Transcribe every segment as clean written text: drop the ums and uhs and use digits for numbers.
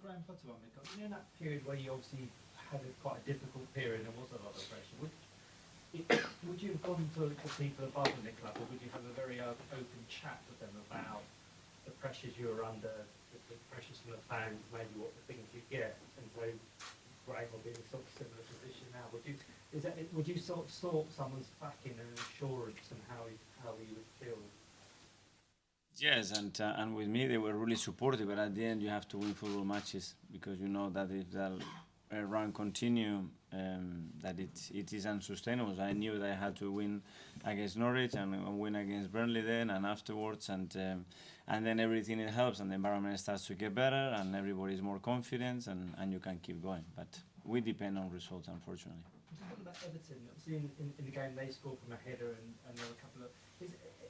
Graham Potter one, Mikel, in that period where you obviously had quite a difficult period and there was a lot of pressure, would you have gone to the people above in the club, or would you have a very open chat with them about the pressures you were under, the pressures from the fans, maybe what the things you get, and so Graham will be in a sort of similar position now? Would you sort of sought someone's backing and assurance and how he would feel? Yes, and with me they were really supportive. But at the end, you have to win football matches because you know that if that run continue, that it is unsustainable. So I knew that I had to win against Norwich and win against Burnley then and afterwards, and then everything it helps and the environment starts to get better and everybody is more confident and you can keep going. But we depend on results, unfortunately. Just talking about Everton, obviously in the game they scored from a header and there were a couple of.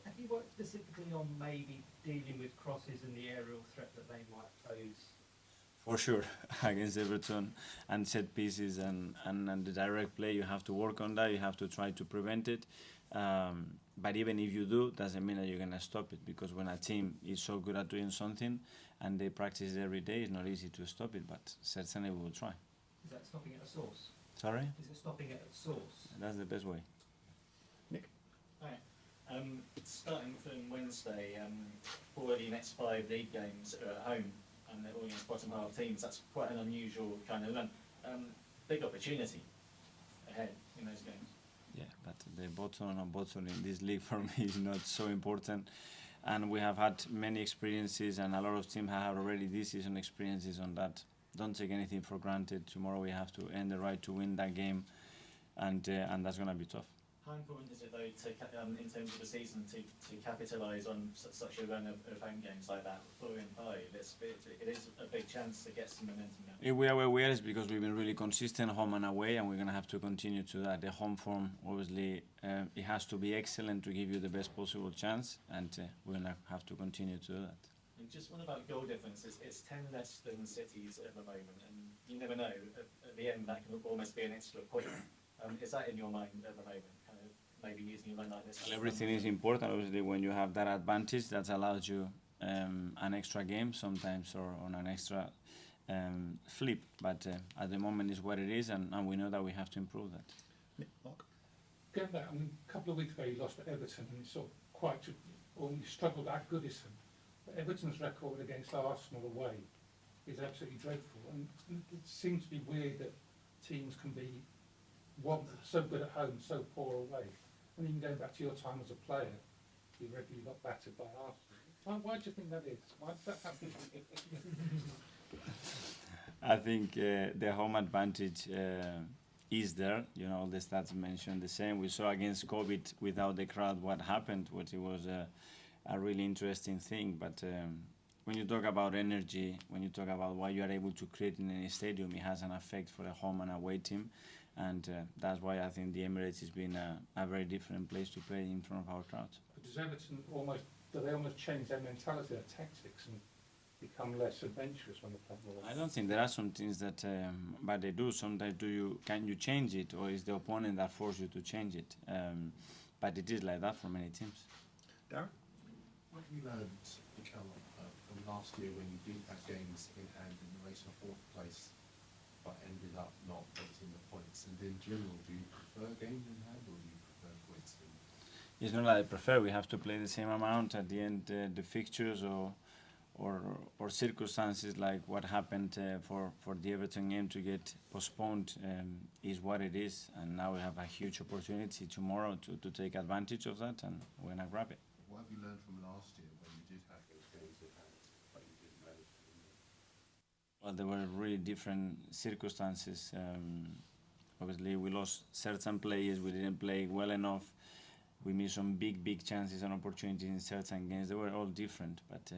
Have you worked specifically on maybe dealing with crosses and the aerial threat that they might pose? For sure, against Everton and set pieces and the direct play, you have to work on that. You have to try to prevent it. But even if you do, doesn't mean that you're gonna stop it, because when a team is so good at doing something and they practice it every day, it's not easy to stop it. But certainly we will try. Is that stopping at a source? Sorry? Is it stopping at a source? That's the best way. Nick? Hi. Starting from Wednesday, 4 of the next 5 league games are at home, and they're all against bottom half teams. That's quite an unusual kind of run. Big opportunity ahead in those games. Yeah, but the bottom or not bottom in this league for me is not so important. And we have had many experiences, and a lot of teams have already this season experiences on that. Don't take anything for granted. Tomorrow we have to earn the right to win that game, and that's going to be tough. How important is it, though, to in terms of the season, to capitalise on such a run of home games like that? 4 in 5, it is a big chance to get some momentum now. If we are where we are, it's because we've been really consistent home and away, and we're going to have to continue to that. The home form, obviously, it has to be excellent to give you the best possible chance, and we're going to have to continue to do that. And just one about goal difference, it's 10 less than City's at the moment, and you never know, at the end that can almost be an extra point. Is that in your mind at the moment? Maybe using a run like this. Well, everything is important. Obviously, when you have that advantage, that allows you an extra game sometimes, or on an extra flip. But at the moment, is what it is, and we know that we have to improve that. Mark? Going back, a couple of weeks ago, you lost to Everton, and you sort of you struggled at Goodison. But Everton's record against Arsenal away is absolutely dreadful, and it seems to be weird that teams can be so good at home, so poor away. And even going back to your time as a player, you regularly got battered by Arsenal. Why do you think that is? Why does that happen? I think the home advantage is there. You know, the stats mentioned the same. We saw against COVID without the crowd what happened, which it was a really interesting thing. But when you talk about energy, when you talk about what you are able to create in any stadium, it has an effect for a home and away team. And that's why I think the Emirates has been a very different place to play in front of our crowds. But does Everton do they almost change their mentality, their tactics, and become less adventurous when they play more? I don't think there are some things that, but they do. Sometimes can you change it, or is the opponent that forces you to change it? But it is like that for many teams. Darren? What have you learned, Mikel, from last year when you did have games in hand in the race for 4th place, but ended up not getting the points? And in general, do you prefer games in hand or do you prefer points in hand? It's not that I prefer. We have to play the same amount at the end. The fixtures or circumstances like what happened for the Everton game to get postponed is what it is. And now we have a huge opportunity tomorrow to take advantage of that, and we're gonna grab it. What have you learned from last year when you did have those games in hand, but you didn't manage to win them? Well, there were really different circumstances. Obviously, we lost certain players. We didn't play well enough. We missed some big chances and opportunities in certain games. They were all different. But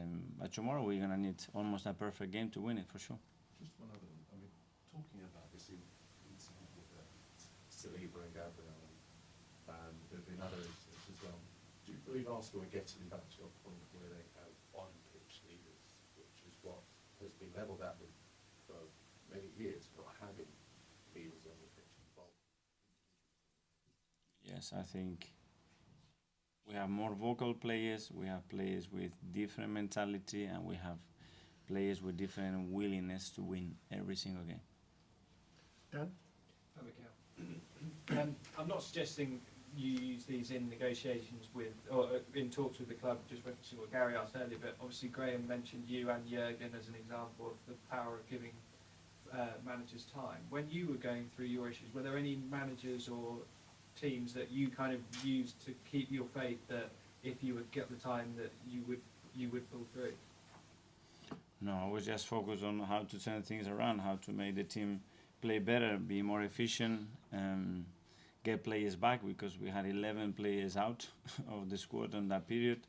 tomorrow we're going to need almost a perfect game to win it, for sure. Just one other one. I mean, talking about this incident with Saliba and Gabriel, and there have been other incidents as well. Do you believe Arsenal are getting back to a point where they have on-pitch leaders, which is what has been levelled at them for many years, not having leaders on the pitch involved? Yes, I think we have more vocal players, we have players with different mentality, and we have players with different willingness to win every single game. Dan? I'm not suggesting you use these in negotiations with, or in talks with the club, just referencing what Gary asked earlier, but obviously Graham mentioned you and Jurgen as an example of the power of giving managers time. When you were going through your issues, were there any managers or teams that you kind of used to keep your faith that if you would get the time that you would pull through? No, I was just focused on how to turn things around, how to make the team play better, be more efficient, get players back, because we had 11 players out of the squad in that period,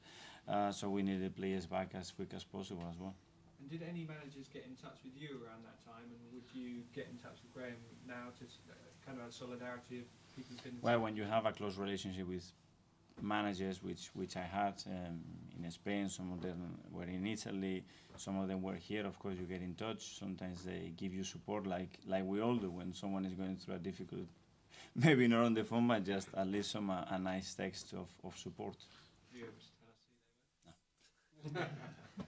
so we needed players back as quick as possible as well. And did any managers get in touch with you around that time, and would you get in touch with Graham now to kind of a solidarity of people who've been... Well, when you have a close relationship with managers, which I had in Spain, some of them were in Italy, some of them were here, of course you get in touch. Sometimes they give you support, like we all do when someone is going through a difficult, maybe not on the phone, but just at least a nice text of support. Are you able to tell us who they were? No.